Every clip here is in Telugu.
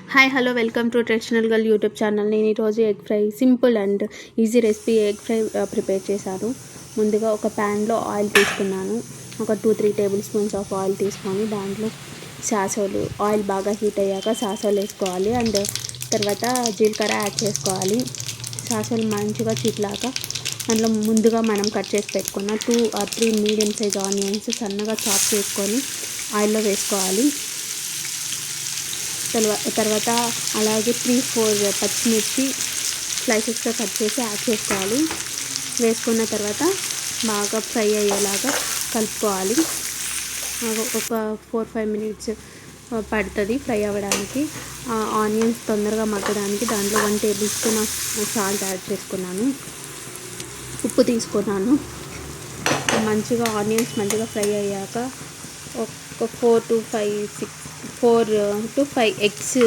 Hi hello welcome to traditional girl YouTube channel. నేను ఈరోజు egg fry simple and easy recipe egg fry prepare చేశాను. ముందుగా ఒక ప్యాన్లో ఆయిల్ తీసుకున్నాను. ఒక 2-3 టేబుల్ స్పూన్స్ ఆఫ్ ఆయిల్ తీసుకొని దాంట్లో సాసోలు ఆయిల్ బాగా హీట్ అయ్యాక సాసోలు వేసుకోవాలి. అండ్ తర్వాత జీలకర్ర యాడ్ చేసుకోవాలి. సాసోలు మంచిగా చిట్లాక దాంట్లో ముందుగా మనం కట్ చేసి పెట్టుకున్న 2 or 3 మీడియం సైజ్ ఆనియన్స్ సన్నగా చాప్ చేసుకొని ఆయిల్లో వేసుకోవాలి. తర్వాత అలాగే 3-4 పచ్చిమిర్చి స్లైసెస్గా కట్ చేసి యాడ్ చేసుకోవాలి. వేసుకున్న తర్వాత బాగా ఫ్రై అయ్యేలాగా కలుపుకోవాలి. ఒక 4-5 మినిట్స్ పడుతుంది ఫ్రై అవ్వడానికి. ఆనియన్స్ తొందరగా మగ్గడానికి దాంట్లో 1 table spoon of salt add చేసుకున్నాను. ఉప్పు తీసుకున్నాను. మంచిగా ఆనియన్స్ మంచిగా ఫ్రై అయ్యాక ఒక 4 to 5 ఎగ్స్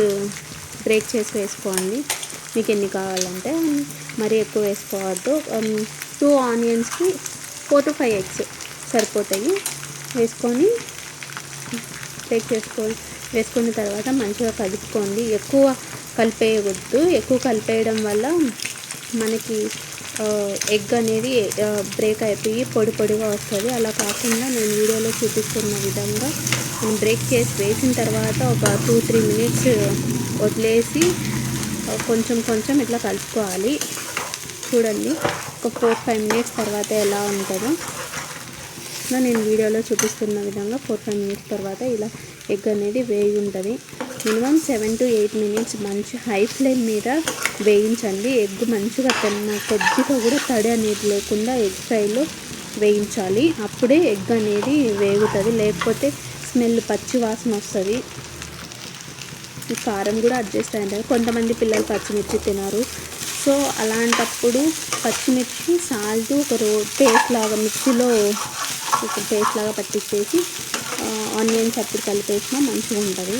బ్రేక్ చేసి వేసుకోండి. మీకు ఎన్ని కావాలంటే మరీ ఎక్కువ వేసుకోవద్దు. 2 ఆనియన్స్కి 4 to 5 ఎగ్స్ సరిపోతాయి. వేసుకొని బ్రేక్ వేసుకున్న తర్వాత మంచిగా కలుపుకోండి. ఎక్కువ కలిపేయవద్దు. ఎక్కువ కలిపేయడం వల్ల మనకి ఎగ్ అనేది బ్రేక్ అయిపోయి పొడి పొడిగా వస్తుంది. అలా కాకుండా నేను వీడియోలో చూపిస్తున్న విధంగా నేను బ్రేక్ చేసి వేసిన తర్వాత ఒక 2-3 మినిట్స్ వదిలేసి కొంచెం ఇట్లా కలుపుకోవాలి. చూడండి ఒక 4-5 మినిట్స్ తర్వాత ఎలా ఉంటుందో నేను వీడియోలో చూపిస్తున్న విధంగా 4-5 మినిట్స్ తర్వాత ఇలా ఎగ్ అనేది వేగి ఉంటుంది. మినిమం 7 to 8 మినిట్స్ మంచి హై ఫ్లేమ్ మీద వేయించండి. ఎగ్ మంచిగా కొద్దిగా కూడా తడి అనేది లేకుండా ఎగ్ ఫ్రైలో వేయించాలి. అప్పుడే ఎగ్ అనేది వేగుతుంది. లేకపోతే స్మెల్ పచ్చి వాసన వస్తుంది. కారం కూడా అడ్జస్ట్ అయ్యింది. కొంతమంది పిల్లలు పచ్చిమిర్చి తినరు. సో అలాంటప్పుడు పచ్చిమిర్చి సాల్ట్ ఒక పేస్ట్ లాగా మిక్సీలో ఒక పేస్ట్ లాగా పట్టించేసి ఆనియన్స్ అప్పుడు కలిపేసినా మంచిగా ఉంటుంది.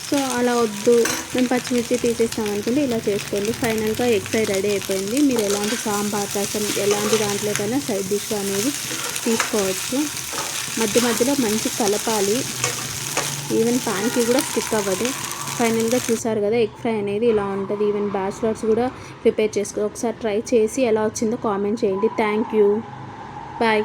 సో అలా వద్దు మేము పచ్చిమిర్చి తీసేస్తాం అనుకుంటే ఇలా చేసుకోండి. ఫైనల్గా ఎగ్ ఫ్రై రెడీ అయిపోయింది. మీరు ఎలాంటి సాంబార్ రసం ఎలాంటి దాంట్లోకైనా సైడ్ డిష్ అనేది తీసుకోవచ్చు. మధ్యలో మంచి కలపాలి. ఈవెన్ పాన్కి కూడా స్టిక్ అవ్వదు. ఫైనల్గా చూసారు కదా ఎగ్ ఫ్రై అనేది ఇలా ఉంటుంది. ఈవెన్ బ్యాచిలర్స్ కూడా ప్రిపేర్ ఒకసారి ట్రై చేసి ఎలా వచ్చిందో కామెంట్ చేయండి. Thank you. బాయ్.